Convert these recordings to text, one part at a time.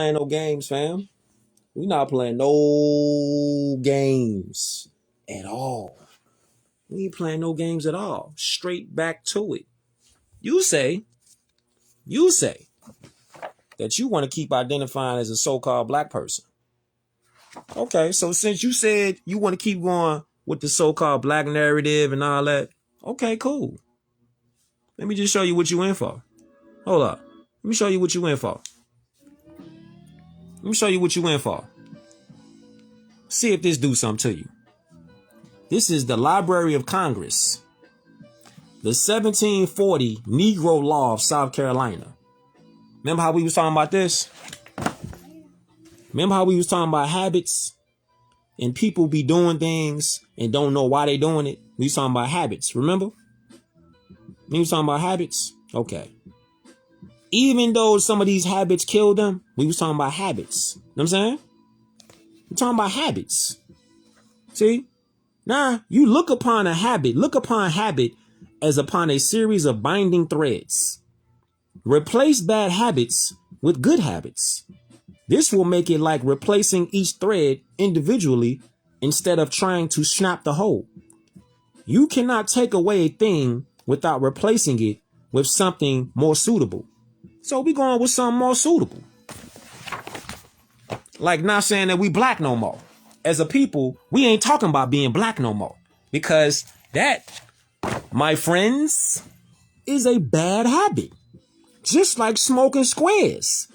Playing no games, fam. We not playing no games at all. We ain't playing no games at all. Straight back to it. You say that you want to keep identifying as a so-called black person. Okay, so since you said you want to keep going with the so-called black narrative and all that, okay, cool. Let me just show you what you in for. Hold up. Let me show you what you in for. Let me show you what you in for. See if this do something to you. This is the Library of Congress. The 1740 Negro Law of South Carolina. Remember how we was talking about this? Remember how we was talking about habits and people be doing things and don't know why they doing it? We was talking about habits, remember? We was talking about habits? Okay. Even though some of these habits killed them, we was talking about habits. You know what I'm saying? We're talking about habits. See? Now, you look upon habit as upon a series of binding threads. Replace bad habits with good habits. This will make it like replacing each thread individually instead of trying to snap the whole. You cannot take away a thing without replacing it with something more suitable. So we going with something more suitable. Like not saying that we black no more. As a people, we ain't talking about being black no more. Because that, my friends, is a bad habit. Just like smoking squares.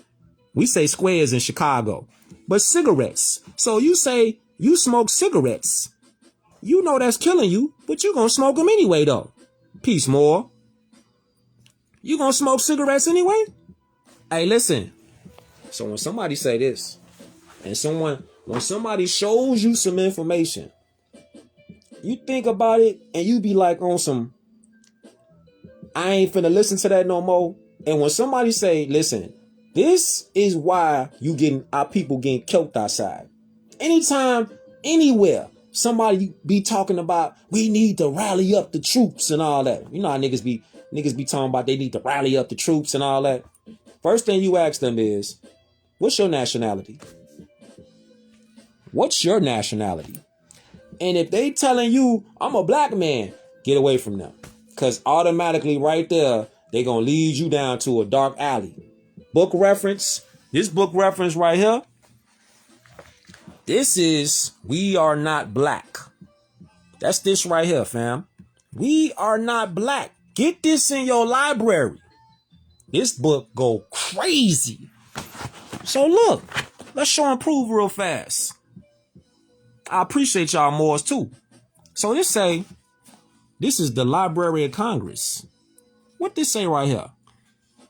We say squares in Chicago. But cigarettes. So you say you smoke cigarettes. You know that's killing you, but you gonna smoke them anyway though. Peace more. You gonna smoke cigarettes anyway? Hey, listen. So when somebody say this, and when somebody shows you some information, you think about it and you be like on some, I ain't finna listen to that no more. And when somebody say, listen, this is why our people getting killed outside. Anytime, anywhere, somebody be talking about we need to rally up the troops and all that. You know how niggas be talking about they need to rally up the troops and all that. First thing you ask them is, what's your nationality? What's your nationality? And if they telling you I'm a black man, get away from them. Because automatically right there, they going to lead you down to a dark alley. Book reference. This book reference right here. This is We Are Not Black. That's this right here, fam. We Are Not Black. Get this in your library. This book go crazy. So look, let's show and prove real fast. I appreciate y'all more too. So this is the Library of Congress. What this say right here?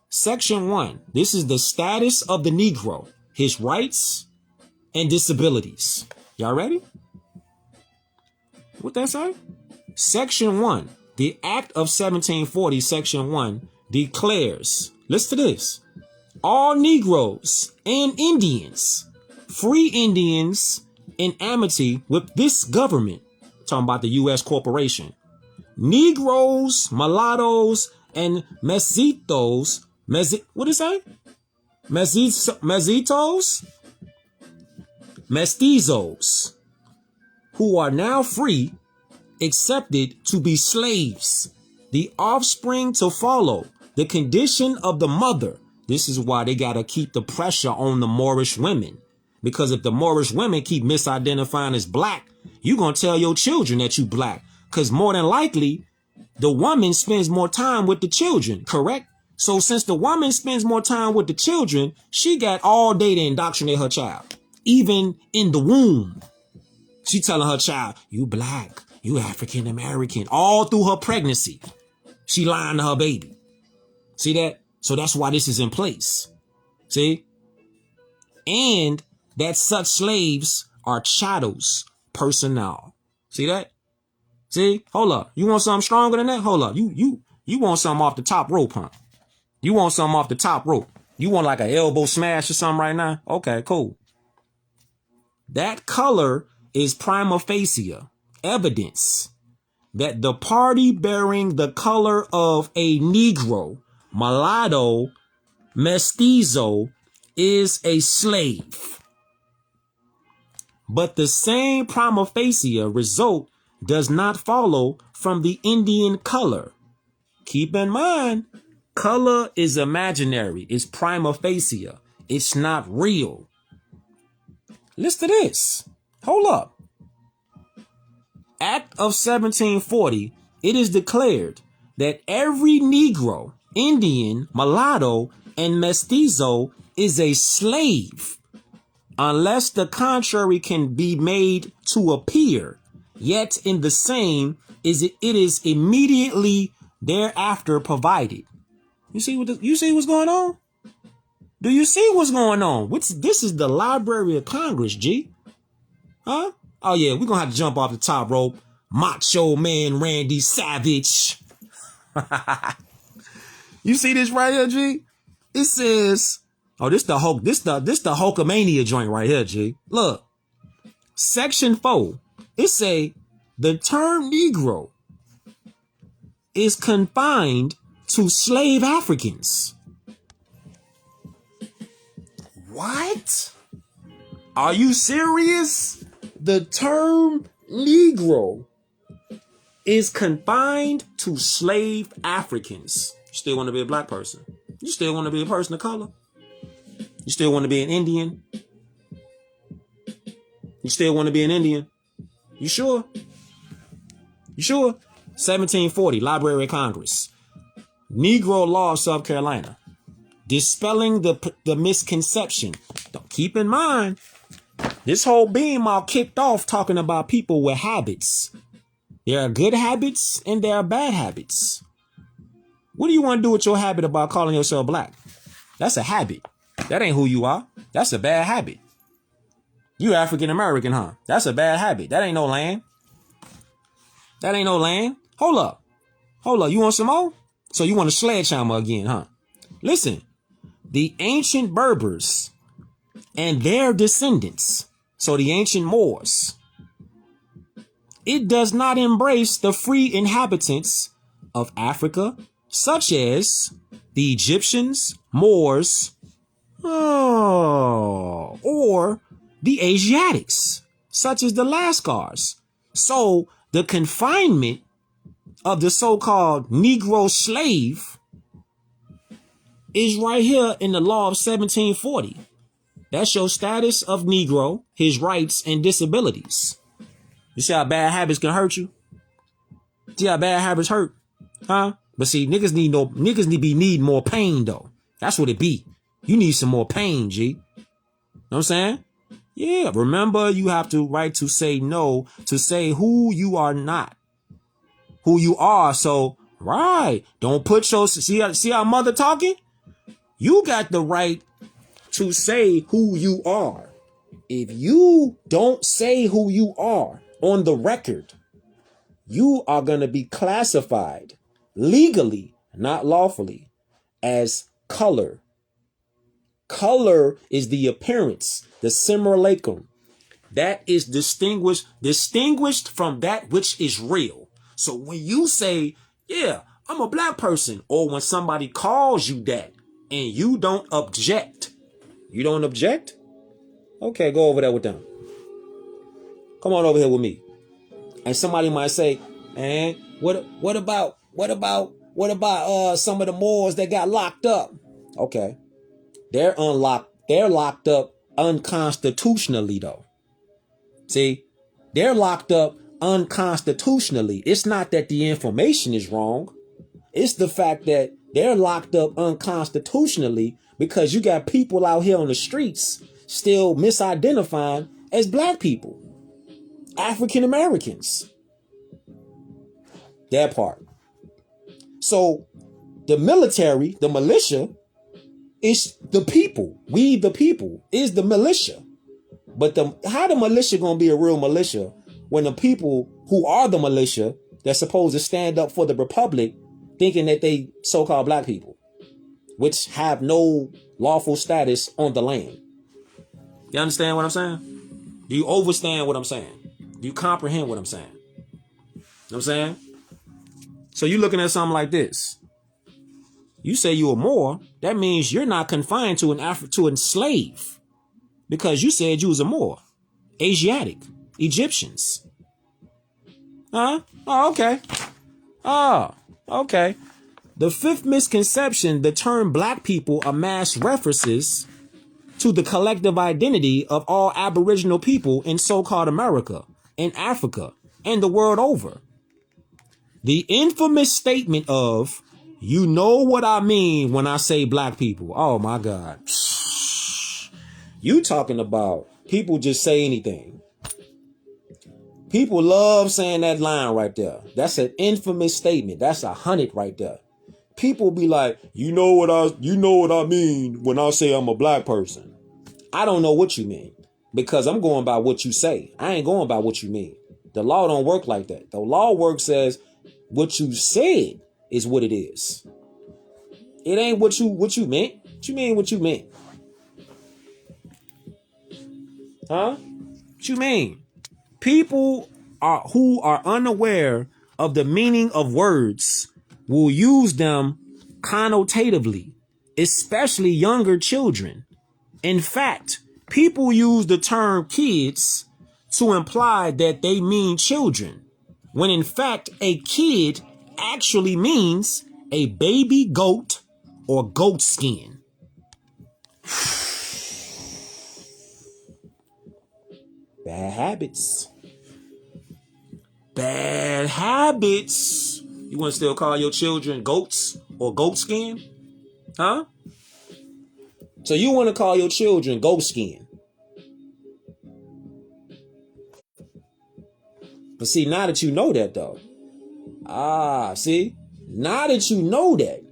Section 1. This is the status of the Negro, his rights and disabilities. Y'all ready? What that say? Section 1. The Act of 1740, Section 1, declares, listen to this, all Negroes and Indians, free Indians, in amity with this government, talking about the U.S. corporation, Negroes, mulattoes, and mestizos, what is that? Mestizos, who are now free, accepted to be slaves, the offspring to follow, the condition of the mother. This is why they got to keep the pressure on the Moorish women. Because if the Moorish women keep misidentifying as black, you're going to tell your children that you black. Because more than likely, the woman spends more time with the children, correct? So since the woman spends more time with the children, she got all day to indoctrinate her child. Even in the womb. She telling her child, you black, you African American, all through her pregnancy. She lying to her baby. See that? So that's why this is in place. See? And that such slaves are chattel personnel. See that? See? Hold up. You want something stronger than that? Hold up. You want something off the top rope, huh? You want something off the top rope. You want like an elbow smash or something right now? Okay, cool. That color is prima facie evidence that the party bearing the color of a Negro, mulatto, mestizo, is a slave. But the same prima facie result does not follow from the Indian color. Keep in mind, color is imaginary. It's prima facie. It's not real. Listen to this. Hold up. Act of 1740, it is declared that every Negro, Indian, mulatto, and mestizo is a slave unless the contrary can be made to appear, yet in the same it is immediately thereafter provided. You see what's going on? Do you see what's going on? This is the Library of Congress, G. Huh? Oh yeah, we're gonna have to jump off the top rope. Macho Man Randy Savage. You see this right here, G? It says, oh, this the Hulkamania joint right here, G. Look, Section 4. It say the term Negro is confined to slave Africans. What? Are you serious? The term Negro is confined to slave Africans. You still want to be a black person? You still want to be a person of color? You still want to be an Indian? You still want to be an Indian? You sure? You sure? 1740, Library of Congress. Negro Law of South Carolina. Dispelling the misconception. Keep in mind, this whole beam all kicked off talking about people with habits. There are good habits and there are bad habits. What do you want to do with your habit about calling yourself black? That's a habit. That ain't who you are. That's a bad habit. You African American, huh? That's a bad habit. That ain't no land. That ain't no land. Hold up. You want some more? So you want a sledgehammer again, huh? Listen, the ancient Berbers and their descendants, so the ancient Moors, it does not embrace the free inhabitants of Africa, such as the Egyptians, Moors, or the Asiatics, such as the Lascars. So the confinement of the so-called Negro slave is right here in the law of 1740. That's your status of Negro, his rights and disabilities. You see how bad habits can hurt you? See how bad habits hurt? Huh? But see, niggas need more pain though. That's what it be. You need some more pain, G. Know what I'm saying? Yeah, remember you have to right to say no, to say who you are not. Who you are, so right. Don't put your see our mother talking? You got the right to say who you are. If you don't say who you are on the record, you are going to be classified legally, not lawfully, as color. Color is the appearance, the simulacrum. That is distinguished from that which is real. So when you say, yeah, I'm a black person, or when somebody calls you that and you don't object, Okay, go over there with them. Come on over here with me. And somebody might say, man, what about some of the Moors that got locked up? Okay. They're locked up unconstitutionally though. See, they're locked up unconstitutionally. It's not that the information is wrong. It's the fact that they're locked up unconstitutionally because you got people out here on the streets still misidentifying as black people, African Americans. That part. So the military, the militia, is the people. We the people is the militia. But how the militia gonna be a real militia when the people who are the militia that's supposed to stand up for the republic thinking that they so-called black people, which have no lawful status on the land? You understand what I'm saying? Do you understand what I'm saying? Do you comprehend what I'm saying? You know what I'm saying? So you're looking at something like this. You say you're a Moor, that means you're not confined to to a slave, because you said you was a Moor. Asiatic, Egyptians. Huh? Oh, okay. Oh, okay. The fifth misconception, the term black people amass references to the collective identity of all Aboriginal people in so-called America, in Africa, and the world over. The infamous statement of, you know what I mean when I say black people. Oh my God. You talking about people just say anything. People love saying that line right there. That's an infamous statement. That's 100 right there. People be like, you know what I mean when I say I'm a black person. I don't know what you mean, because I'm going by what you say. I ain't going by what you mean. The law don't work like that. The law works as what you said is what it is. It ain't what you meant. What you mean what you meant? Huh? What you mean? People who are unaware of the meaning of words will use them connotatively, especially younger children. In fact, people use the term kids to imply that they mean children, when in fact a kid actually means a baby goat or goat skin. Bad habits. Bad habits. You want to still call your children goats or goat skin? Huh? So you want to call your children goat skin. But see, now that you know that though. See? Now that you know that,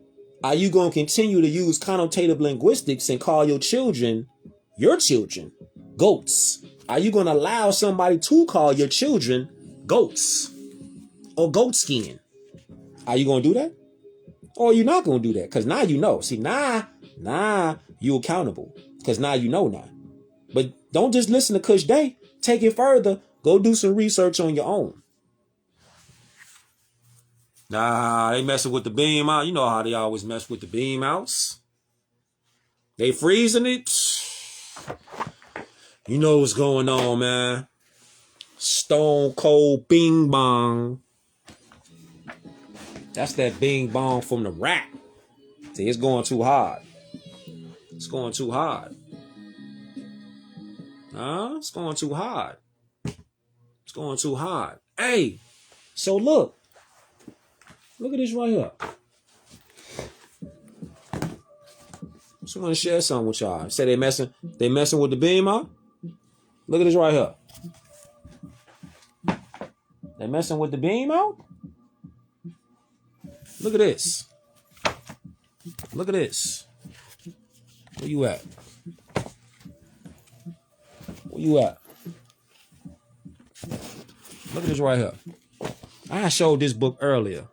are you going to continue to use connotative linguistics and call your children, goats? Are you going to allow somebody to call your children goats or goat skin? Are you going to do that? Or are you not going to do that? Because now you know. See, now you're accountable. Because now you know now. But don't just listen to Kush Day. Take it further. Go do some research on your own. Nah, they messing with the beam out. You know how they always mess with the beam outs. They freezing it. You know what's going on, man. Stone cold bing bong. That's that bing bong from the rap. See, it's going too hard. It's going too hard. It's going too hard. It's going too hard. Hey, so look. Look at this right here. So I'm gonna share something with y'all. Say they messing with the beam out. Look at this right here. They messing with the beam out. Look at this. Look at this. Where you at? Where you at? Look at this right here. I showed this book earlier.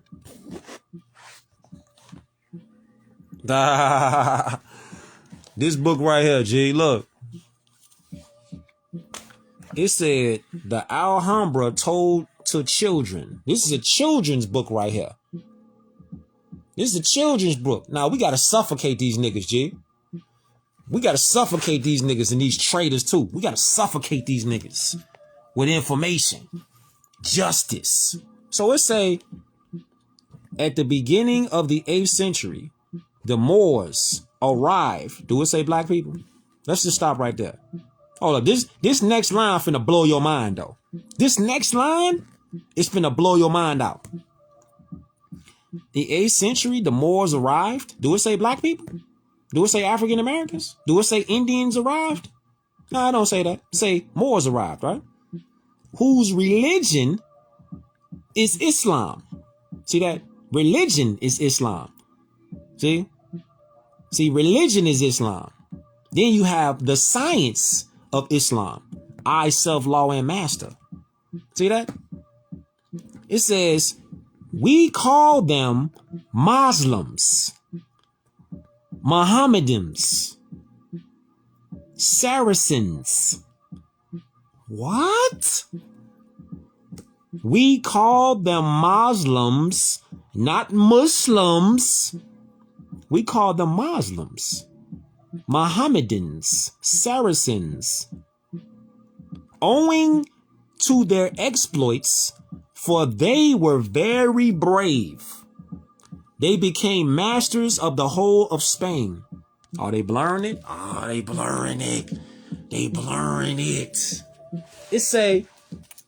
This book right here, G, look. It said the Alhambra told to children. This is a children's book right here. This is a children's book. Now we gotta suffocate these niggas, G. We gotta suffocate these niggas and these traitors too. We gotta suffocate these niggas with information, justice. So it say, at the beginning of the 8th century, the Moors arrived. Do it say black people? Let's just stop right there. Hold up. This next line finna blow your mind though. This next line is finna blow your mind out. The 8th century, the Moors arrived. Do it say black people? Do it say African Americans? Do it say Indians arrived? No, I don't say that. Say Moors arrived, right? Whose religion is Islam. See that? Religion is Islam. See, religion is Islam. Then you have the science of Islam. I, self, law, and master. See that? It says, we call them Muslims, Mohammedans, Saracens. What? We call them Muslims, not Muslims. We call them Muslims, Mohammedans, Saracens, owing to their exploits, for they were very brave. They became masters of the whole of Spain. Are they blurring it? Oh, they blurring it. They blurring it. It say,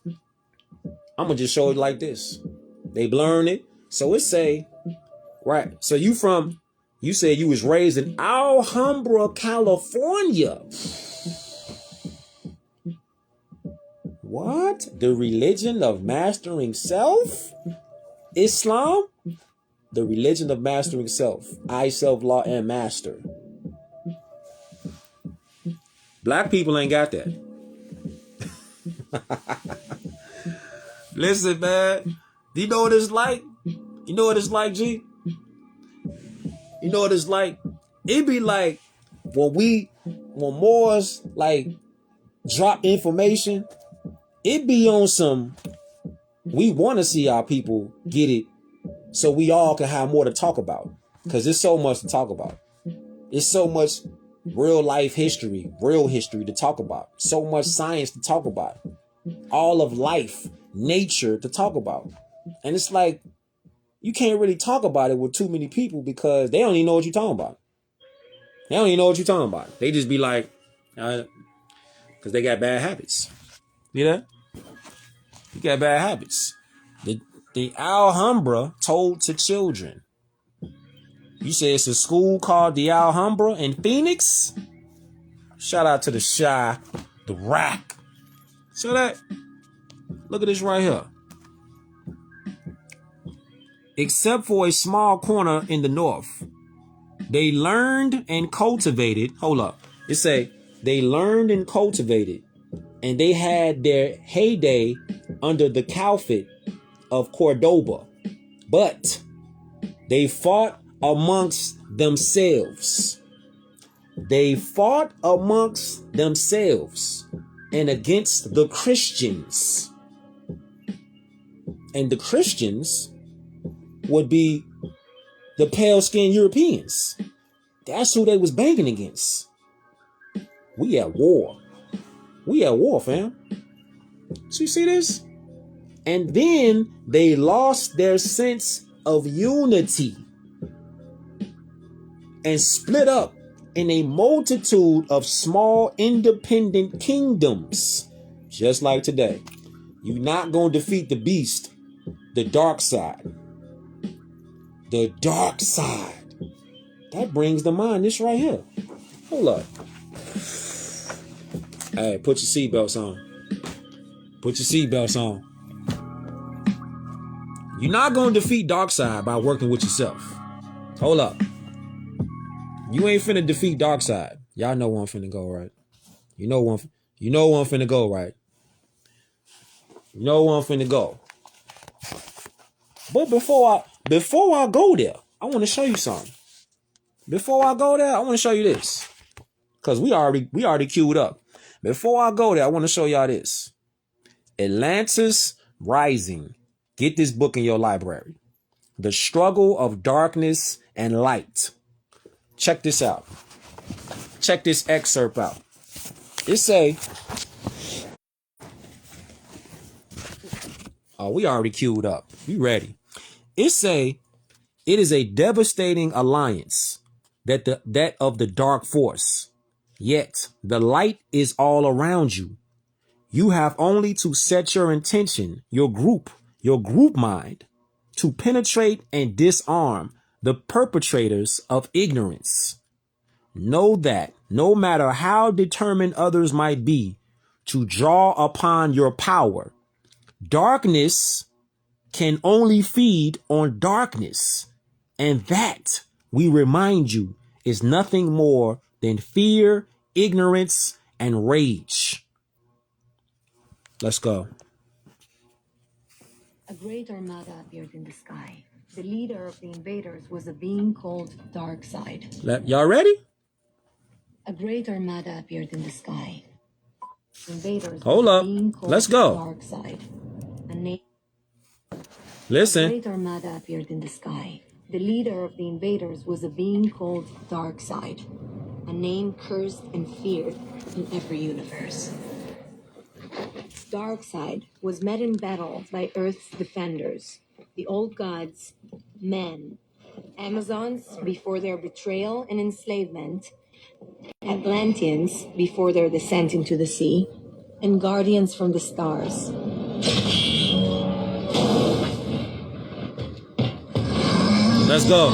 I'm going to just show it like this. They blurring it. So it say, right. So you said you was raised in Alhambra, California. What? The religion of mastering self? Islam? The religion of mastering self. I, self, law, and master. Black people ain't got that. Listen, man. You know what it's like? You know what it's like, G? You know what it's like? It be like when Moors like drop information, it be on some, we want to see our people get it so we all can have more to talk about. Because there's so much to talk about. It's so much real life history, real history to talk about. So much science to talk about. All of life, nature to talk about. And it's like, you can't really talk about it with too many people because they don't even know what you're talking about. They don't even know what you're talking about. They just be like, because they got bad habits. You know? You got bad habits. The Alhambra told to children. You say it's a school called the Alhambra in Phoenix? Shout out to the Shy, the Rack. See that? Look at this right here. Except for a small corner in the north, they learned and cultivated. Hold up. It say they learned and cultivated, and they had their heyday under the Caliphate of Cordoba. But they fought amongst themselves. They fought amongst themselves and against the Christians. And the Christians would be the pale-skinned Europeans. That's who they was banging against. We at war. We at war, fam. So you see this? And then they lost their sense of unity and split up in a multitude of small independent kingdoms. Just like today. You're not going to defeat the beast, the dark side. The dark side. That brings to mind this right here. Hold up. Hey, put your seatbelts on. Put your seatbelts on. You're not going to defeat Darkseid by working with yourself. Hold up. You ain't finna defeat Darkseid. Y'all know where I'm finna go, right? You know where I'm finna go, right? You know where I'm finna go. But before I go there, I want to show you something. Before I go there, I want to show you this. Because we already queued up. Before I go there, I want to show y'all this. Atlantis Rising. Get this book in your library. The Struggle of Darkness and Light. Check this out. Check this excerpt out. It say, oh, we already queued up. We ready. It say, it is a devastating alliance that of the dark force. Yet the light is all around you. You have only to set your intention, your group mind, to penetrate and disarm the perpetrators of ignorance. Know that no matter how determined others might be to draw upon your power, darkness can only feed on darkness. And that, we remind you, is nothing more than fear, ignorance, and rage. Let's go. A great armada appeared in the sky. The leader of the invaders was a being called Darkseid. Y'all ready? A great armada appeared in the sky. Invaders. Hold up. Let's go. Darkseid. Listen. A great armada appeared in the sky. The leader of the invaders was a being called Darkseid, a name cursed and feared in every universe. Darkseid was met in battle by Earth's defenders, the old gods, men, Amazons before their betrayal and enslavement, Atlanteans before their descent into the sea, and guardians from the stars. Let's go.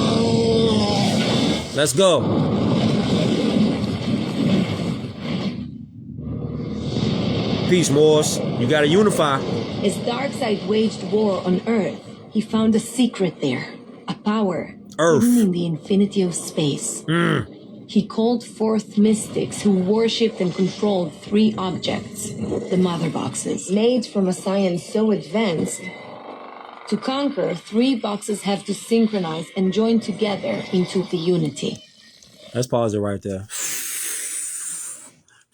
Let's go. Peace, Moors. You gotta unify. As Darkseid waged war on Earth, he found a secret there, a power Earth. hidden in the infinity of space. He called forth mystics who worshipped and controlled three objects, the Mother Boxes. Made from a science so advanced, to conquer, three boxes have to synchronize and join together into the unity. Let's pause it right there.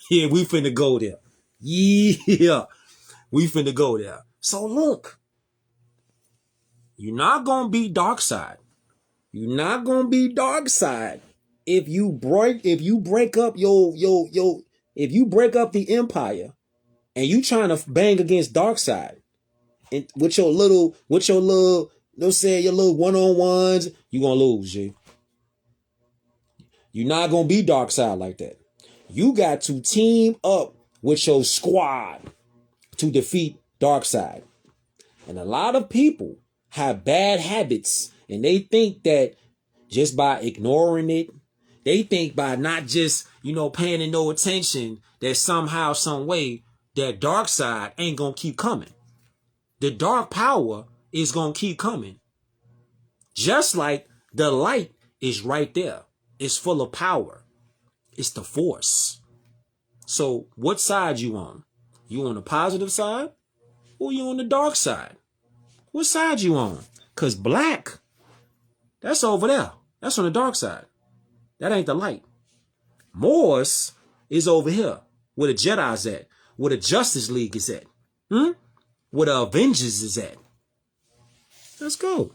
Yeah, we finna go there. Yeah, we finna go there. So look, you're not gonna be Darkseid. You're not gonna be Darkseid if you break up if you break up the empire and you trying to bang against Darkseid and with your little let's say your little one-on-ones, you gonna lose, G. You're not gonna be Darkseid like that. You got to team up with your squad to defeat Darkseid. And a lot of people have bad habits and they think that just by ignoring it, they think by not just, paying no attention, that somehow, some way, that Darkseid ain't gonna keep coming. The dark power is gonna keep coming. Just like the light is right there. It's full of power. It's the force. So what side you on? You on the positive side or you on the dark side? What side you on? Because black, that's over there. That's on the dark side. That ain't the light. Moors is over here where the Jedi's at, where the Justice League is at, where the Avengers is at. Let's go.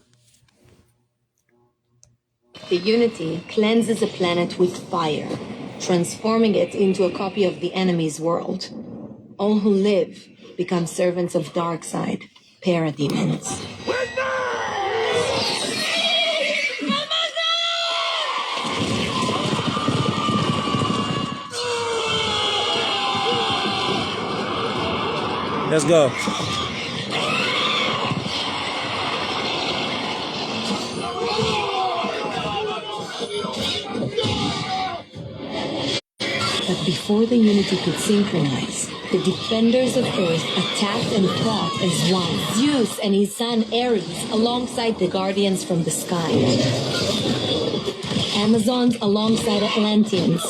The unity cleanses a planet with fire, transforming it into a copy of the enemy's world. All who live become servants of Darkseid, parademons. Let's go. But before the unity could synchronize, the defenders of Earth attacked and fought as one. Zeus and his son Ares alongside the guardians from the sky. Amazons alongside Atlanteans.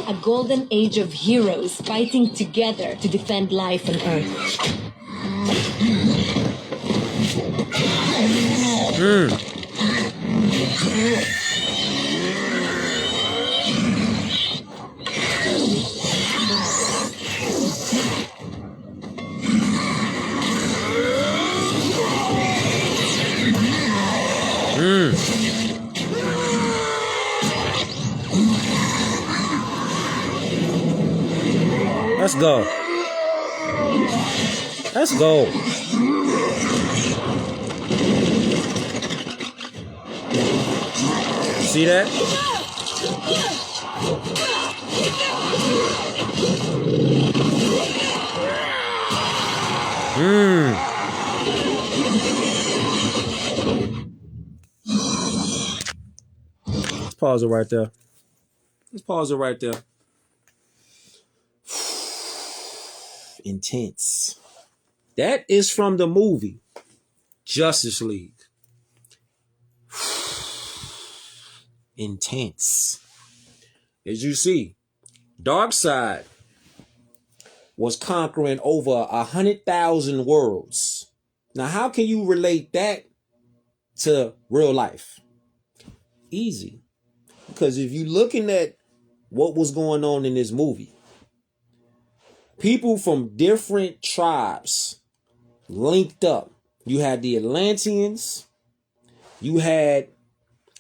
A golden age of heroes fighting together to defend life on Earth. Let's go. Let's go. See that? Let's pause it right there. Let's pause it right there. Intense. That is from the movie Justice League. Intense. As you see, Darkseid was conquering over 100,000 worlds. Now, how can you relate that to real life? Easy. Because if you're looking at what was going on in this movie, people from different tribes linked up. You had the Atlanteans. You had,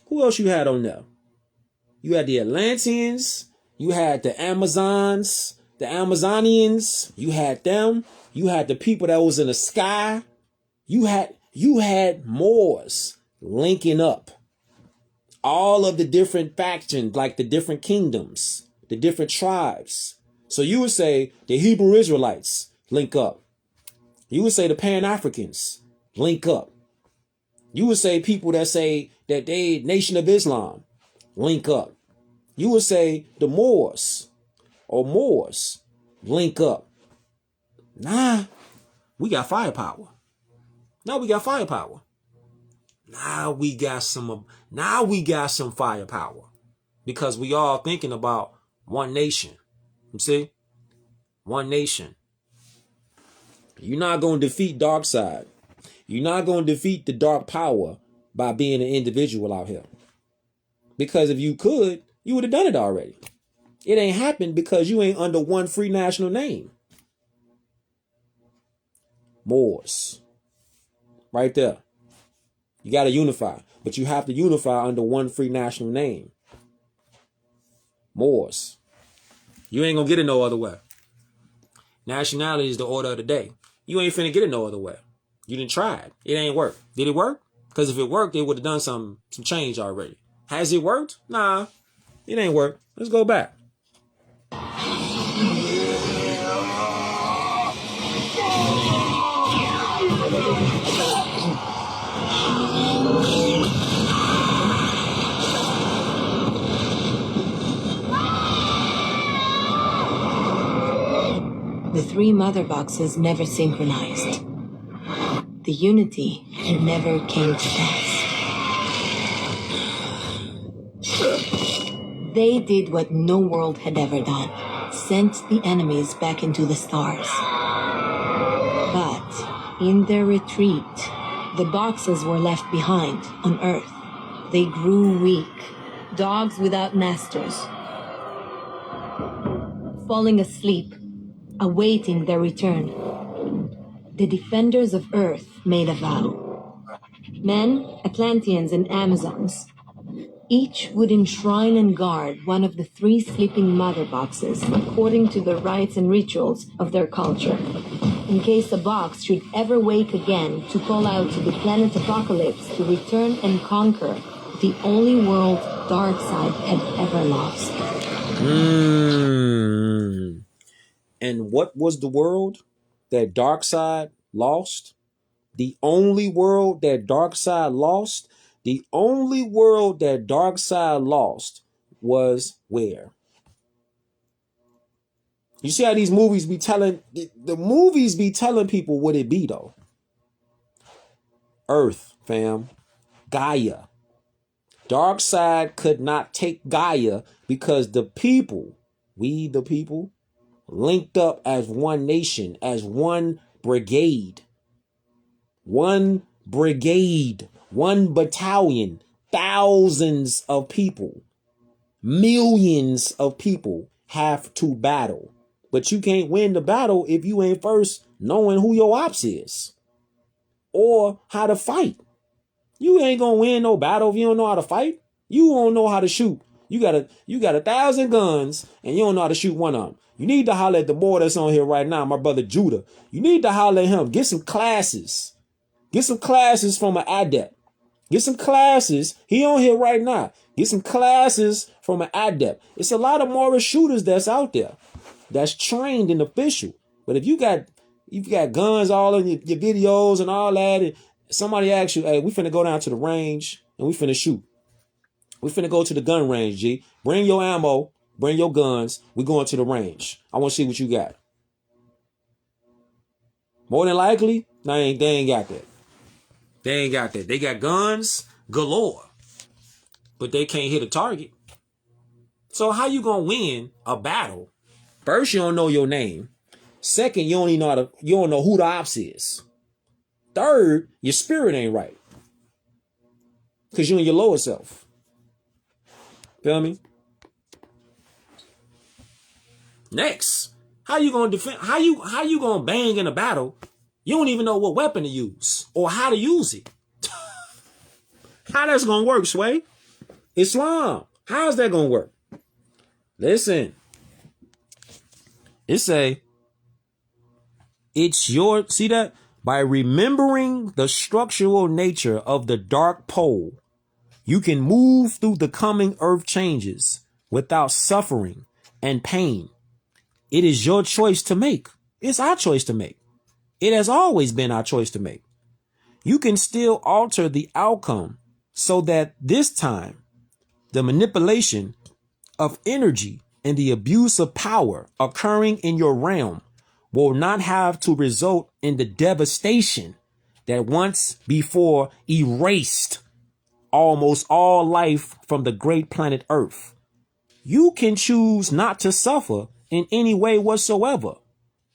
who else you had on there? You had the Atlanteans. You had the Amazons, the Amazonians. You had them. You had the people that was in the sky. You had Moors linking up. All of the different factions, like the different kingdoms, the different tribes. So you would say the Hebrew Israelites link up. You would say the Pan-Africans link up. You would say people that say that they Nation of Islam link up. You would say the Moors link up. Nah, we got firepower. Now we got firepower. Now we got some firepower because we all thinking about one nation. You see? One nation. You're not going to defeat Darkseid. You're not going to defeat the dark power by being an individual out here. Because if you could, you would have done it already. It ain't happened because you ain't under one free national name. Moors. Right there. You got to unify. But you have to unify under one free national name. Moors. You ain't going to get it no other way. Nationality is the order of the day. You ain't finna get it no other way. You didn't try it. It ain't work. Did it work? Because if it worked, it would have done some change already. Has it worked? Nah, it ain't worked. Let's go back. The three mother boxes never synchronized. The unity never came to pass. They did what no world had ever done. Sent the enemies back into the stars. But in their retreat, the boxes were left behind on Earth. They grew weak, dogs without masters, falling asleep, awaiting their return. The defenders of Earth made a vow. Men, Atlanteans, and Amazons, each would enshrine and guard one of the three sleeping mother boxes according to the rites and rituals of their culture. In case the box should ever wake again to call out to the planet Apocalypse to return and conquer the only world Darkseid had ever lost. And what was the world that Darkseid lost? The only world that Darkseid lost? The only world that Darkseid lost was where? You see how these movies be telling, the movies be telling people what it be though. Earth, fam. Gaia. Darkseid could not take Gaia because the people, we the people, linked up as one nation, as one brigade. One brigade, one battalion, thousands of people, millions of people have to battle. But you can't win the battle if you ain't first knowing who your ops is or how to fight. You ain't gonna win no battle if you don't know how to fight. You don't know how to shoot. You got 1,000 guns and you don't know how to shoot one of them. You need to holler at the boy that's on here right now, my brother Judah. You need to holler at him. Get some classes. Get some classes from an adept. Get some classes. He on here right now. Get some classes from an adept. It's a lot of Morris shooters that's out there that's trained and official. But if you got guns all in your videos and all that, and somebody asks you, hey, we finna go down to the range and we finna shoot. We finna go to the gun range, G. Bring your ammo. Bring your guns. We going to the range. I want to see what you got. More than likely, they ain't got that. They ain't got that. They got guns galore, but they can't hit a target. So how you gonna win a battle? First, you don't know your name. Second, you don't know who the ops is. Third, your spirit ain't right. Cause you in your lower self. Feel me? Next, how you gonna defend? How you gonna bang in a battle You don't even know what weapon to use or how to use it. How that's going to work, Sway? Islam. How's that going to work? Listen. It's your, see that? By remembering the structural nature of the dark pole, you can move through the coming earth changes without suffering and pain. It is your choice to make. It's our choice to make. It has always been our choice to make. You can still alter the outcome so that this time, the manipulation of energy and the abuse of power occurring in your realm will not have to result in the devastation that once before erased almost all life from the great planet Earth. You can choose not to suffer in any way whatsoever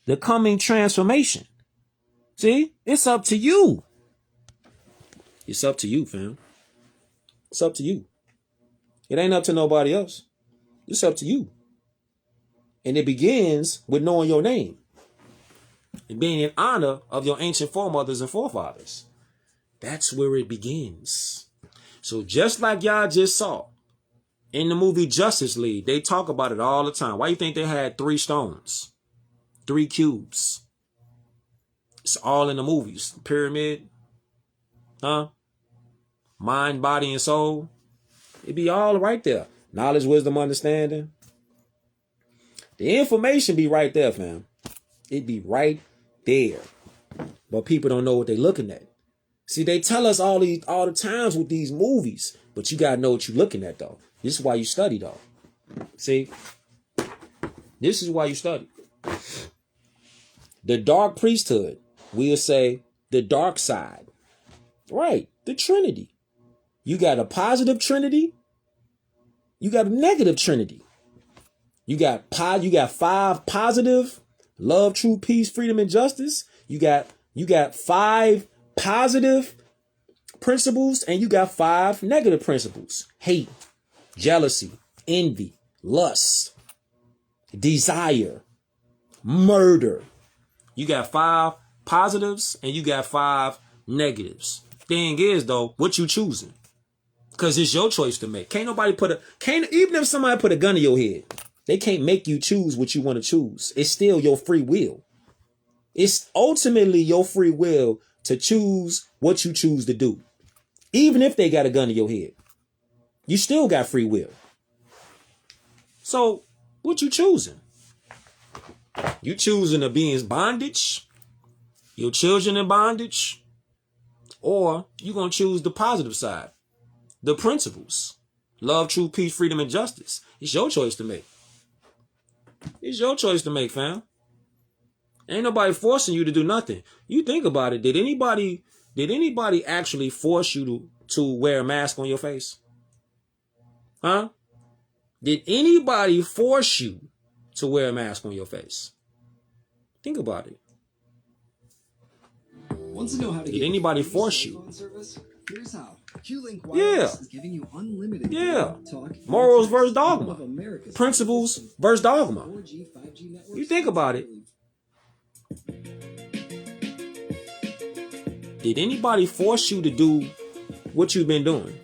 the coming transformation. See, it's up to you. It's up to you, fam. It's up to you. It ain't up to nobody else. It's up to you. And it begins with knowing your name and being in honor of your ancient foremothers and forefathers. That's where it begins. So just like y'all just saw in the movie Justice League, they talk about it all the time. Why you think they had 3 stones, 3 cubes? It's all in the movies. Pyramid, mind, body, and soul. It be all right there. Knowledge, wisdom, understanding. The information be right there, fam. It be right there. But people don't know what they looking at. See, they tell us all the times with these movies, but you gotta know what you're looking at, though. This is why you study, though. See, this is why you study. The dark priesthood, we'll say the dark side. Right, the Trinity. You got a positive Trinity. You got a negative Trinity. You got 5 positive: love, truth, peace, freedom, and justice. You got 5 positive principles, and you got 5 negative principles: hate, jealousy, envy, lust, desire, murder. You got 5 positives and you got 5 negatives. Thing is, though, what you choosing? Because it's your choice to make. Can't nobody even if somebody put a gun to your head, they can't make you choose what you want to choose. It's still your free will. It's ultimately your free will to choose what you choose to do. Even if they got a gun to your head, you still got free will. So what you choosing? You choosing to be in bondage, your children in bondage, or you going to choose the positive side, the principles, love, truth, peace, freedom, and justice. It's your choice to make. It's your choice to make, fam. Ain't nobody forcing you to do nothing. You think about it. Did anybody actually force you to wear a mask on your face? Huh? Did anybody force you to wear a mask on your face? Think about it. Want to know how to Did anybody force you? Here's how. Q-Link Wireless is giving you unlimited talk, Morals versus dogma. Principles versus dogma. You think about it. Did anybody force you to do what you've been doing?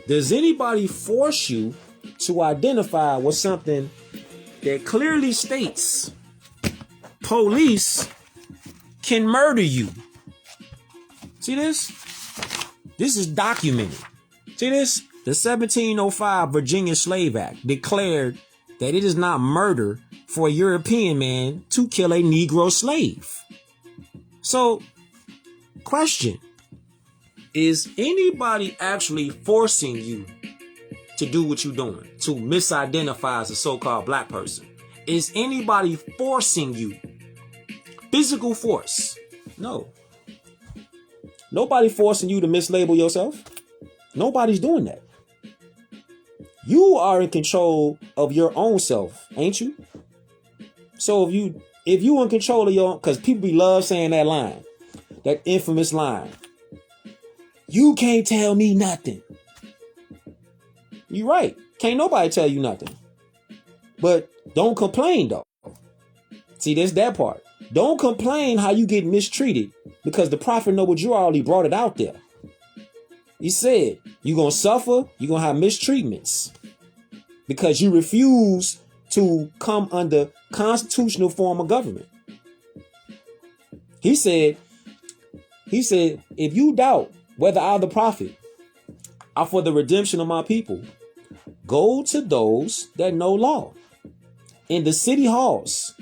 Does anybody force you to identify with something that clearly states police can murder you? See this? This is documented. See this? The 1705 Virginia Slave Act declared that it is not murder for a European man to kill a Negro slave. So, question, is anybody actually forcing you to do what you're doing, to misidentify as a so-called black person? Is anybody forcing you? Physical force? No. Nobody forcing you to mislabel yourself. Nobody's doing that. You are in control of your own self, ain't you? So if you in control of your, because people love saying that line, that infamous line, you can't tell me nothing. You're right. Can't nobody tell you nothing. But don't complain though. See, that's that part. Don't complain how you get mistreated because the Prophet Noble Drew already brought it out there. He said, you're going to suffer, you're going to have mistreatments because you refuse to come under constitutional form of government. He said, if you doubt whether I, the prophet, are for the redemption of my people, go to those that know law in the city halls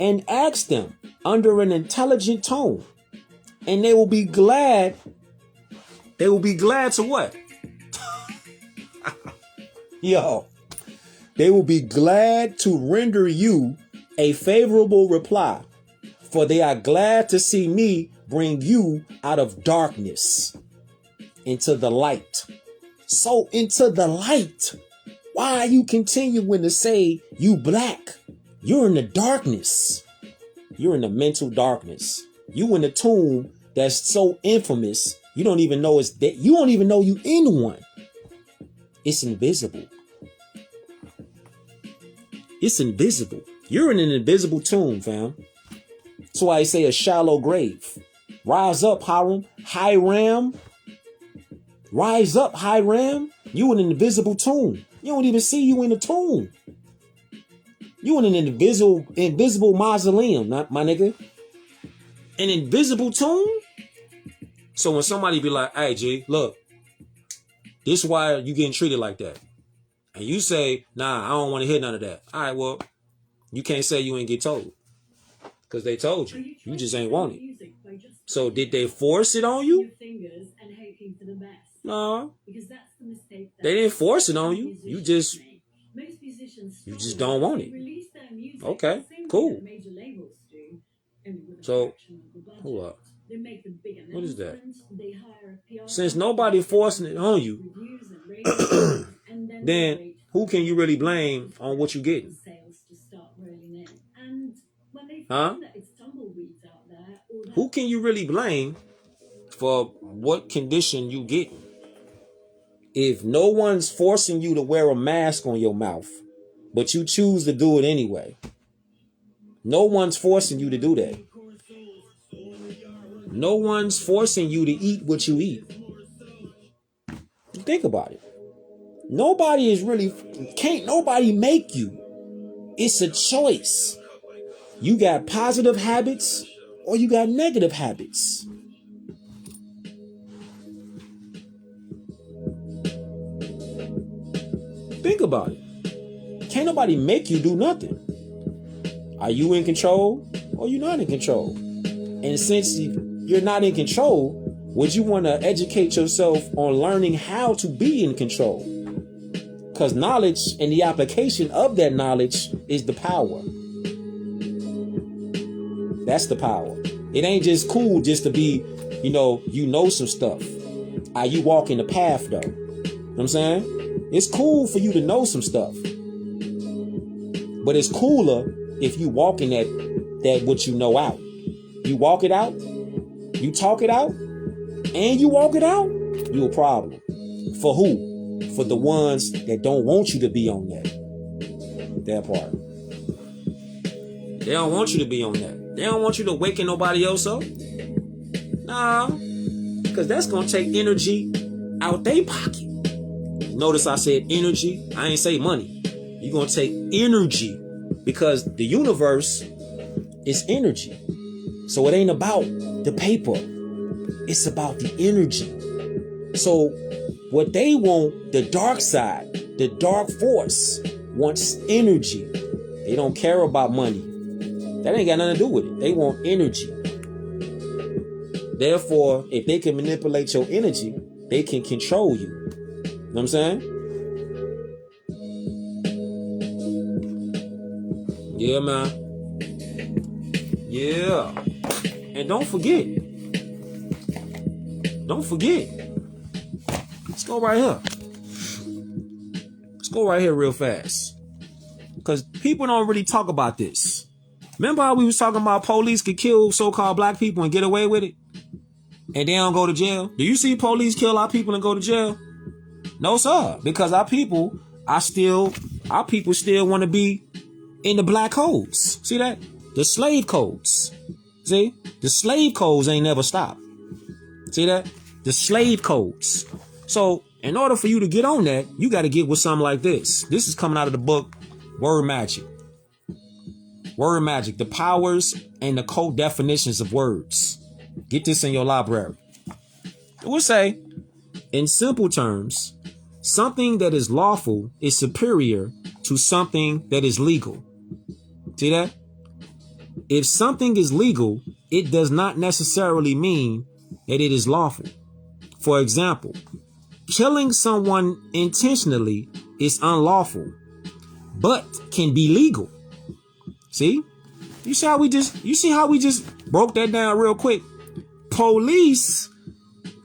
and ask them under an intelligent tone, and they will be glad. They will be glad to what? Yo, they will be glad to render you a favorable reply, for they are glad to see me bring you out of darkness into the light. So into the light. Why are you continuing to say you black? You're in the darkness. You're in the mental darkness. You in the tomb that's so infamous. You don't even know it's that. You don't even know you in one. It's invisible. It's invisible. You're in an invisible tomb, fam. That's why I say a shallow grave. Rise up, Hiram. Rise up, Hiram. You in an invisible tomb. You don't even see you in the tomb. You in an invisible mausoleum, not my nigga. An invisible tomb. So when somebody be like, hey, G, look, this is why you getting treated like that. And you say, nah, I don't want to hear none of that. All right, well, you can't say you ain't get told. Because they told you. You just ain't want it. So did they force it on you? No. They didn't force it on you. You just don't want it. Okay, cool. So, hold up. What is that? Since nobody forcing it on you, then who can you really blame on what you getting? Huh? Who can you really blame for what condition you get? If no one's forcing you to wear a mask on your mouth, but you choose to do it anyway. No one's forcing you to do that. No one's forcing you to eat what you eat. Think about it. Can't nobody make you. It's a choice. You got positive habits or you got negative habits. Think about it. Can't nobody make you do nothing. Are you in control or you not in control? And since you're not in control, would you want to educate yourself on learning how to be in control? Because knowledge and the application of that knowledge is the power. That's the power. It ain't just cool just to be, you know some stuff. Are you walking the path though? You know what I'm saying? It's cool for you to know some stuff. But it's cooler if you walking that what you know out. You walk it out, you talk it out, and you walk it out, you a problem. For who? For the ones that don't want you to be on that part. They don't want you to be on that. They don't want you to waken nobody else up. Nah, because that's going to take energy out their pocket. Notice I said energy. I ain't say money. You're going to take energy because the universe is energy. So it ain't about the paper. It's about the energy. So what they want, the dark side, the dark force wants energy. They don't care about money. That ain't got nothing to do with it. They want energy. Therefore, if they can manipulate your energy, they can control you. You know what I'm saying? Yeah, man. Yeah. And don't forget. Let's go right here. Let's go right here real fast. Because people don't really talk about this. Remember how we was talking about police could kill so-called black people and get away with it? And they don't go to jail? Do you see police kill our people and go to jail? No, sir. Because our people still want to be in the black holes. See that? The slave codes. See? The slave codes ain't never stopped. See that? The slave codes. So in order for you to get on that, you got to get with something like this. This is coming out of the book Word Magic. Word Magic, the powers and the code definitions of words. Get this in your library. It will say, in simple terms, something that is lawful is superior to something that is legal. See that? If something is legal, it does not necessarily mean that it is lawful. For example, killing someone intentionally is unlawful, but can be legal. See? You see how we just broke that down real quick? Police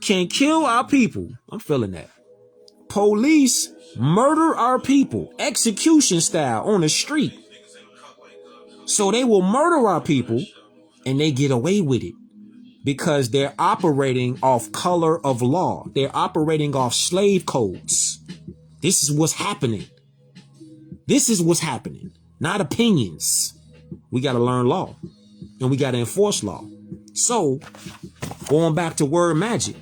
can kill our people. I'm feeling that. Police murder our people, execution style on the street. So they will murder our people and they get away with it because they're operating off color of law. They're operating off slave codes. This is what's happening. This is what's happening, not opinions. We got to learn law and we got to enforce law. So going back to Word Magic,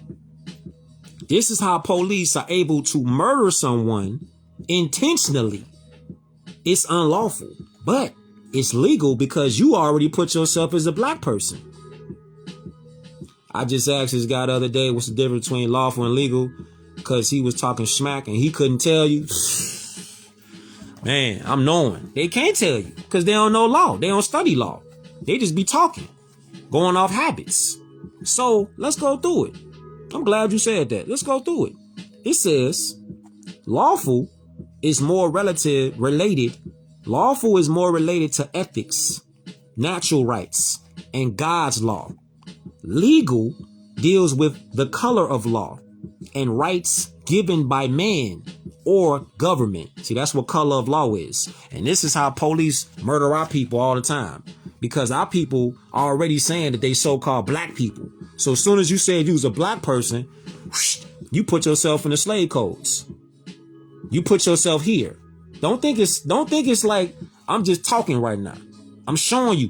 this is how police are able to murder someone intentionally. It's unlawful, but it's legal because you already put yourself as a black person. I just asked this guy the other day, what's the difference between lawful and legal? Because he was talking smack and he couldn't tell you. Man, I'm knowing. They can't tell you because they don't know law. They don't study law. They just be talking, going off habits. So let's go through it. I'm glad you said that. Let's go through it. It says lawful is more related. Lawful is more related to ethics, natural rights, and God's law. Legal deals with the color of law and rights given by man or government. See, that's what color of law is. And this is how police murder our people all the time. Because our people are already saying that they so-called black people. So as soon as you said you was a black person, you put yourself in the slave codes. You put yourself here. Don't think it's like I'm just talking right now. I'm showing you.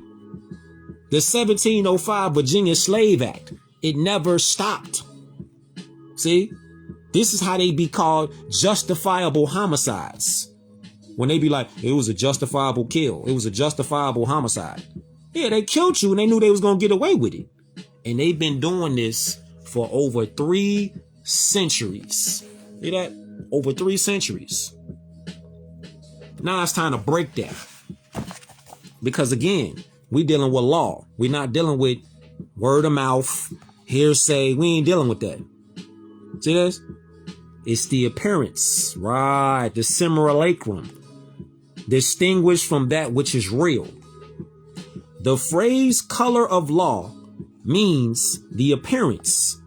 The 1705 Virginia Slave Act, it never stopped. See? This is how they be called justifiable homicides. When they be like, it was a justifiable kill. It was a justifiable homicide. Yeah, they killed you and they knew they was going to get away with it. And they've been doing this for over 3 centuries. See that? Over 3 centuries. Now it's time to break that. Because again, we dealing with law. We're not dealing with word of mouth, hearsay. We ain't dealing with that. See this? It's the appearance, right? The simulacrum, distinguished from that which is real. The phrase color of law means the appearance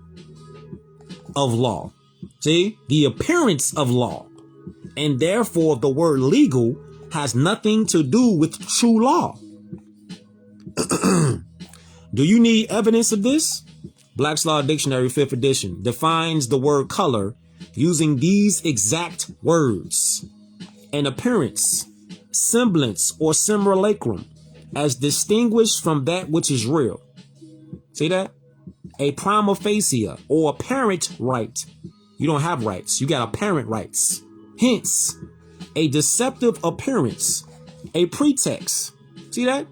of law. See? The appearance of law. And therefore, the word legal has nothing to do with true law. Do you need evidence of this? Black's Law Dictionary, 5th edition, defines the word color using these exact words: an appearance, semblance, or simulacrum, as distinguished from that which is real. See that? A prima facie or apparent right. You don't have rights. You got apparent rights. Hence, a deceptive appearance, a pretext. See that?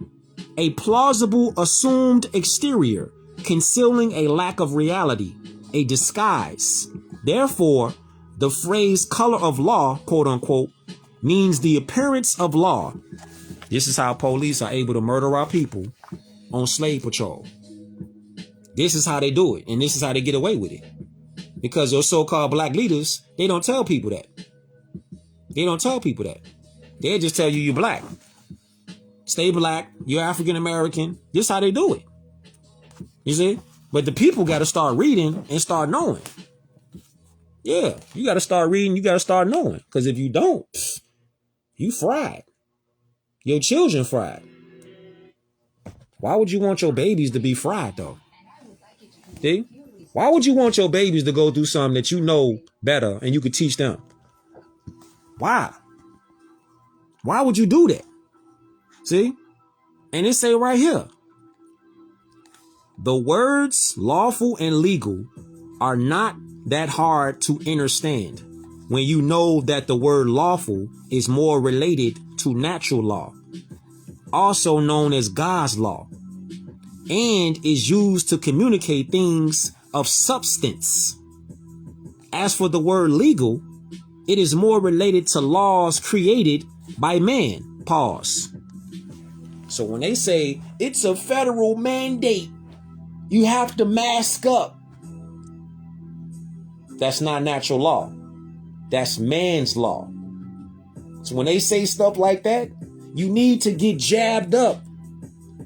A plausible assumed exterior, concealing a lack of reality, a disguise. Therefore, the phrase color of law, quote unquote, means the appearance of law. This is how police are able to murder our people on slave patrol. This is how they do it. And this is how they get away with it. Because those so-called black leaders, they don't tell people that. They don't tell people that. They'll just tell you you're black. Stay black. You're African American. This is how they do it. You see? But the people got to start reading and start knowing. Yeah, you got to start reading. You got to start knowing. Because if you don't, you fried. Your children fried. Why would you want your babies to be fried, though? See? Why would you want your babies to go through something that you know better and you could teach them? Why? Why would you do that? See? And it say right here, the words lawful and legal are not that hard to understand when you know that the word lawful is more related to natural law, also known as God's law, and is used to communicate things of substance. As for the word legal, it is more related to laws created by man. Pause. So when they say it's a federal mandate, you have to mask up. That's not natural law. That's man's law. So when they say stuff like that, you need to get jabbed up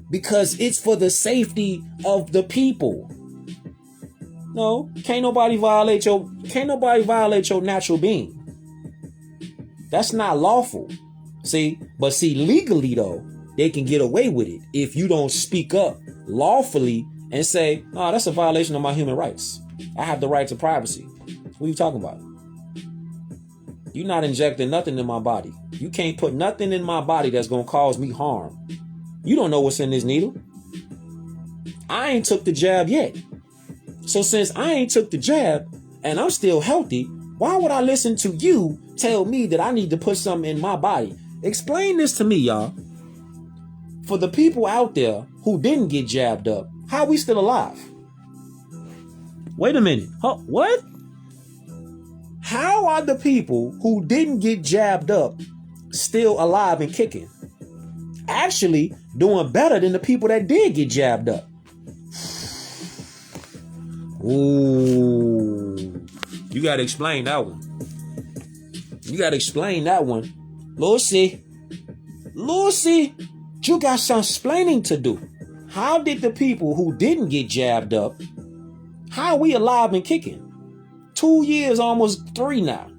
because it's for the safety of the people. No, can't nobody violate your natural being. That's not lawful. See, but see, legally though, they can get away with it if you don't speak up lawfully and say, "Oh, that's a violation of my human rights. I have the right to privacy." What are you talking about? You're not injecting nothing in my body. You can't put nothing in my body that's going to cause me harm. You don't know what's in this needle. I ain't took the jab yet. So since I ain't took the jab and I'm still healthy, why would I listen to you tell me that I need to put something in my body? Explain this to me, y'all. For the people out there who didn't get jabbed up, how are we still alive? Wait a minute. Huh? What? How are the people who didn't get jabbed up still alive and kicking? Actually doing better than the people that did get jabbed up. Ooh. You got to explain that one. You got to explain that one. Lucy, you got some explaining to do. How did the people who didn't get jabbed up, how are we alive and kicking? 2 years, almost 3 now.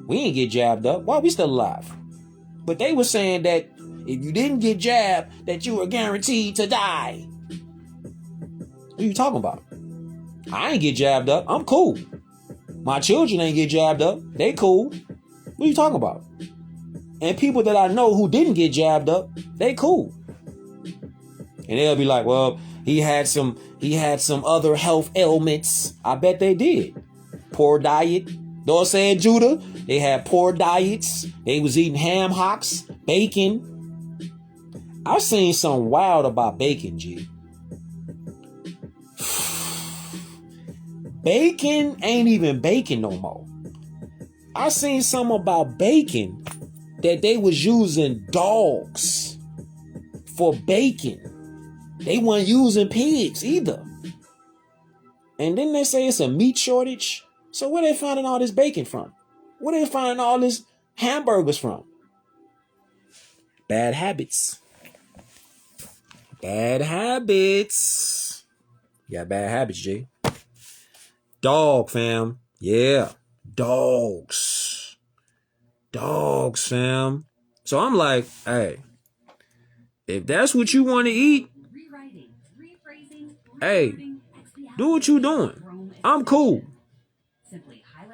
We ain't get jabbed up. Why are we still alive? But they were saying that if you didn't get jabbed, that you were guaranteed to die. What are you talking about? I ain't get jabbed up. I'm cool. My children ain't get jabbed up. They cool. What are you talking about? And people that I know who didn't get jabbed up, they cool. And they'll be like, well, he had some other health ailments. I bet they did. Poor diet. Dorsey and Judah, they had poor diets. They was eating ham hocks, bacon. I've seen something wild about bacon, G. Bacon ain't even bacon no more. I seen something about bacon that they was using dogs for bacon. They weren't using pigs either. And then they say it's a meat shortage. So where they finding all this bacon from? Where they finding all this hamburgers from? Bad habits. Bad habits. You got bad habits, G. Dog, fam. Yeah. Dogs. Dogs, fam. So I'm like, hey, if that's what you want to eat, hey, do what you doing. I'm cool.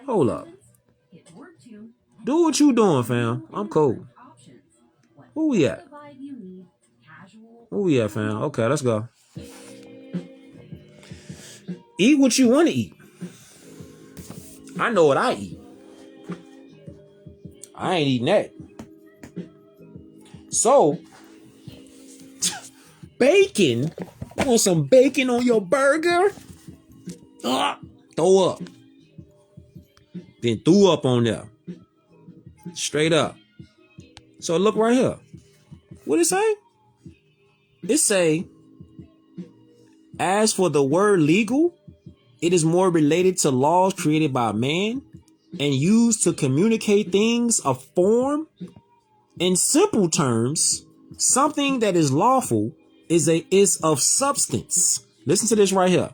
Hold up. Do what you doing, fam. I'm cool. Where we at? Where we at, fam? Okay, let's go. Eat what you want to eat. I know what I eat. I ain't eating that. So, bacon. You want some bacon on your burger? Throw up. Then threw up on there. Straight up. So look right here. What it say? It say, as for the word legal, it is more related to laws created by man and used to communicate things of form. In simple terms, something that is lawful is of substance. Listen to this right here.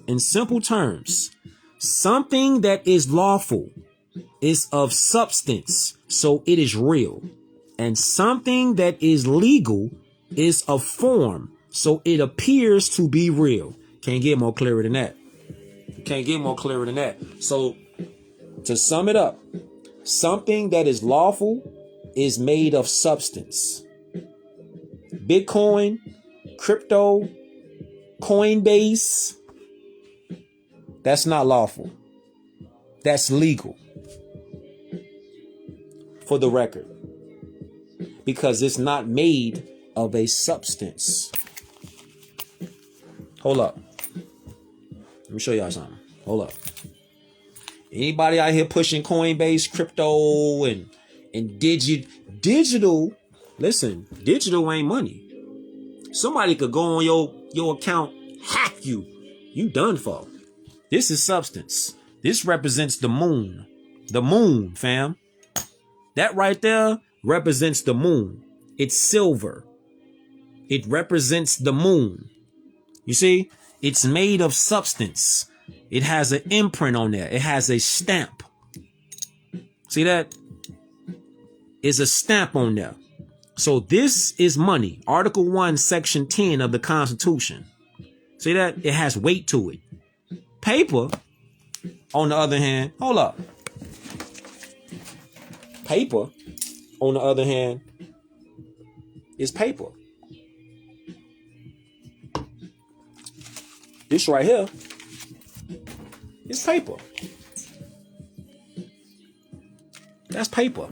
In simple terms, something that is lawful is of substance, so it is real. And something that is legal is of form, so it appears to be real. Can't get more clearer than that. Can't get more clearer than that. So, to sum it up, something that is lawful is made of substance. Bitcoin, crypto, Coinbase, that's not lawful. That's legal. For the record. Because it's not made of a substance. Hold up. Let me show y'all something. Hold up. Anybody out here pushing Coinbase, crypto, and digital, listen, digital ain't money. Somebody could go on your account, hack you. You done for. This is substance. This represents the moon. The moon, fam. That right there represents the moon. It's silver. It represents the moon. You see, it's made of substance. It has an imprint on there. It has a stamp. See that? It's a stamp on there. So this is money. Article 1, Section 10 of the Constitution. See that? It has weight to it. Paper, on the other hand, hold up. Paper, on the other hand, is paper. This right here is paper. That's paper.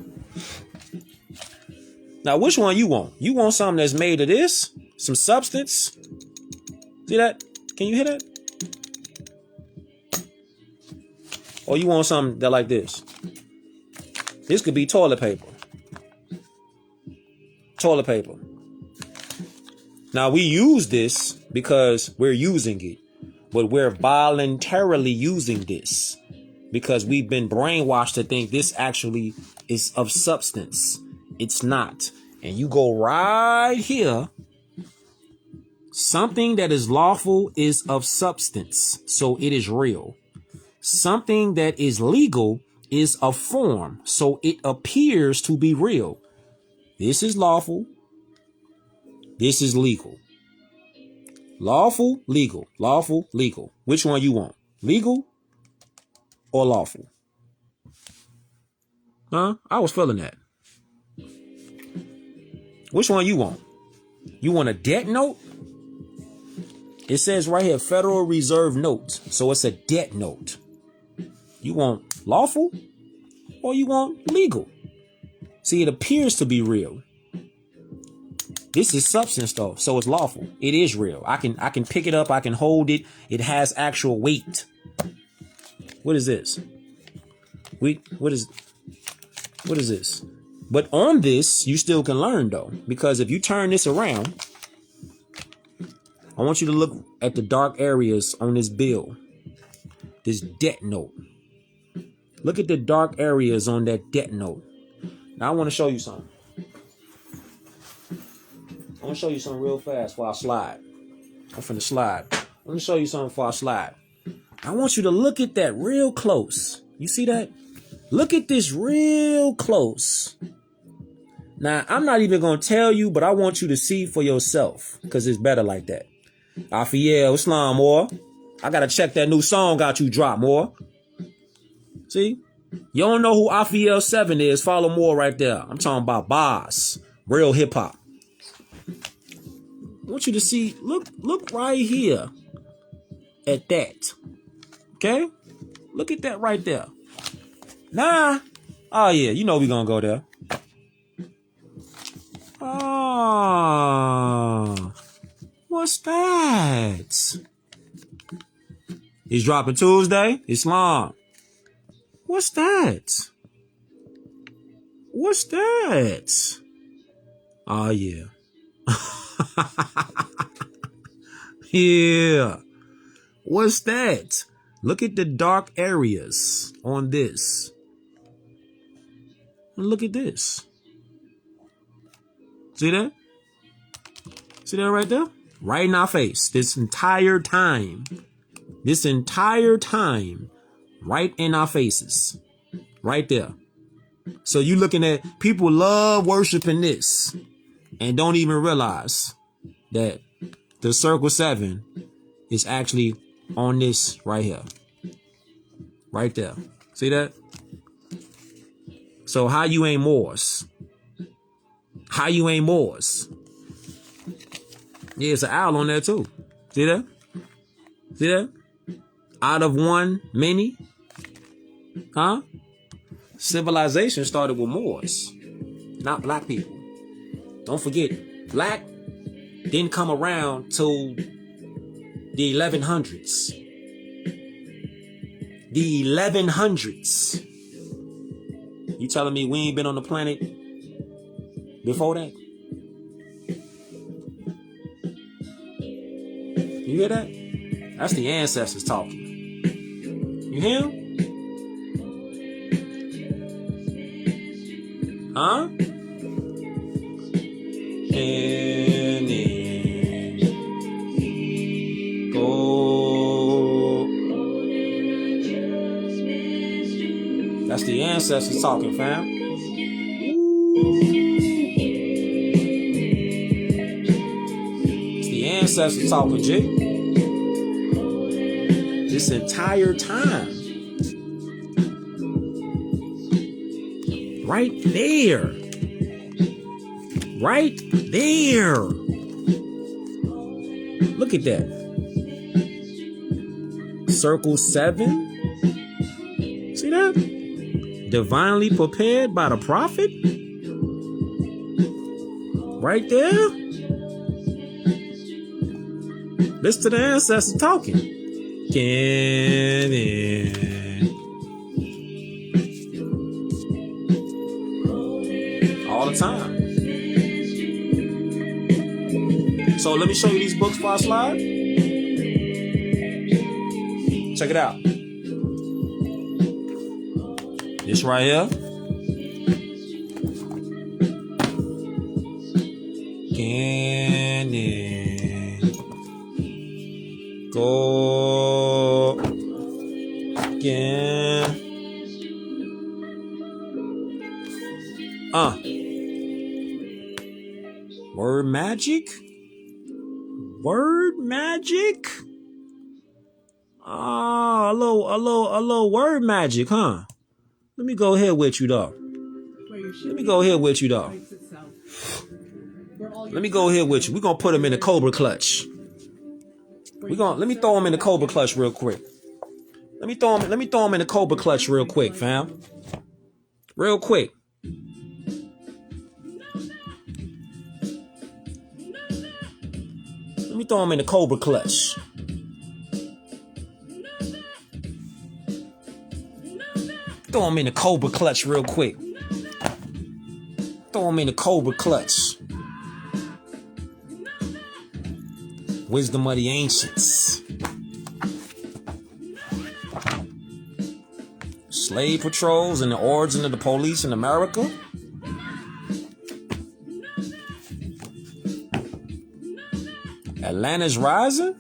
Now, which one you want? You want something that's made of this? Some substance? See that? Can you hear that? Or you want something that like this? This could be toilet paper. Toilet paper. Now, we use this because we're using it. But we're voluntarily using this because we've been brainwashed to think this actually is of substance. It's not. And you go right here. Something that is lawful is of substance. So it is real. Something that is legal is a form. So it appears to be real. This is lawful. This is legal. Lawful, legal, lawful, legal. Which one you want? Legal or lawful? Huh? I was feeling that. Which one you want? You want a debt note? It says right here, Federal Reserve notes. So it's a debt note. You want lawful or you want legal? See, it appears to be real. This is substance though, so it's lawful. It is real. I can pick it up. I can hold it. It has actual weight. What is this? What is this? But on this, you still can learn though, because if you turn this around, I want you to look at the dark areas on this bill, this debt note. Look at the dark areas on that debt note. Now I want to show you something. I'm going to show you something real fast before I slide. I'm finna slide. I'm going to show you something before I slide. I want you to look at that real close. You see that? Look at this real close. Now, I'm not even going to tell you, but I want you to see for yourself because it's better like that. Afiel Islam, more. I got to check that new song got you dropped, more. See? You don't know who Afiel 7 is. Follow more right there. I'm talking about Boss. Real hip hop. I want you to see, look right here at that. Okay? Look at that right there. Nah. Oh, yeah. You know we're going to go there. Oh. What's that? He's dropping Tuesday. Islam. What's that? What's that? Oh, yeah. Yeah. What's that? Look at the dark areas on this. And look at this. See that? See that right there? Right in our face. This entire time. Right in our faces. Right there. So you looking at people love worshiping this and don't even realize that the circle 7 is actually on this right here. Right there. See that? So how you ain't Moors? How you ain't Moors? Yeah, it's an owl on there too. See that? See that? Out of one, many. Huh? Civilization started with Moors, not black people. Don't forget, black didn't come around till the 1100s. The 1100s. You telling me we ain't been on the planet before that? You hear that? That's the ancestors talking. You hear him? Huh? And then go. That's the ancestors talking, fam. It's the ancestors talking, G. This entire time. Right there. Right there. Look at that. Circle 7. See that? Divinely prepared by the prophet. Right there. Listen to the ancestors talking. Get in. All the time. So let me show you these books before I slide. Check it out. This right here. Can it go again? Word magic? Word magic? A little word magic, huh? Let me go ahead with you, though. Let me go ahead with you, though. Let me go ahead with you. We're going to put him in the Cobra Clutch. Let me throw him in the Cobra Clutch real quick. Let me throw him in the Cobra Clutch real quick, fam. Real quick. Let me throw him in the Cobra Clutch. Throw him in the Cobra Clutch real quick. Throw him in the Cobra Clutch. Wisdom of the Ancients. Slave patrols and the origin of the police in America. Atlanta's Rising.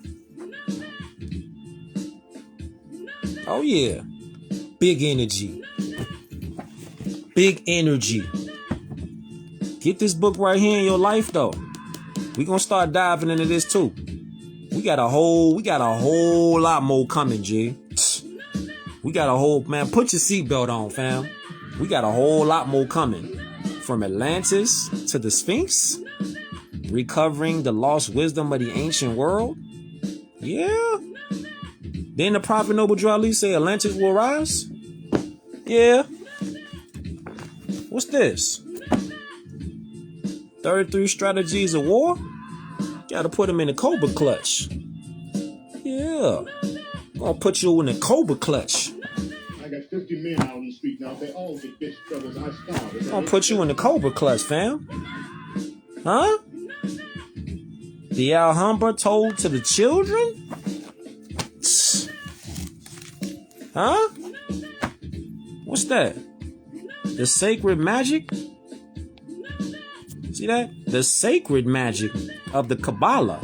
Oh yeah. Big energy. Big energy. Get this book right here in your life though. We're gonna start diving into this too. We got a whole lot more coming, G. We got a whole, man, put your seatbelt on, fam. We got a whole lot more coming. From Atlantis to the Sphinx. Recovering the lost wisdom of the ancient world. Yeah. Then the Prophet Noble Drew Ali say Atlantis will rise. Yeah. What's this? 33 strategies of war? Gotta put them in the Cobra Clutch. Yeah. Gonna put you in the Cobra Clutch. I got 50 men out on the street now. They all get bitch troubles. I starve. Gonna put you in the Cobra Clutch, fam. Huh? The Alhambra told to the children? Huh? What's that? The sacred magic? See that? The sacred magic of the Kabbalah.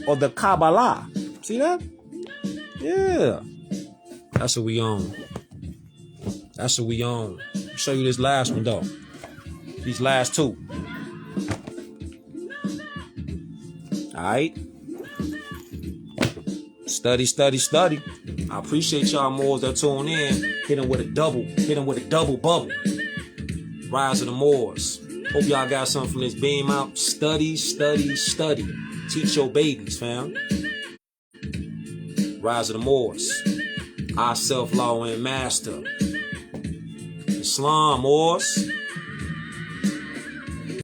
Or the Kabbalah. See that? Yeah. That's what we own. That's what we own. I'll show you this last one though. These last two. Alright. Study, study, study. I appreciate y'all Moors that tune in. Hit them with a double. Hit them with a double bubble. Rise of the Moors. Hope y'all got something from this beam out. Study, study, study. Teach your babies, fam. Rise of the Moors. Our self-law and master. Islam, Moors.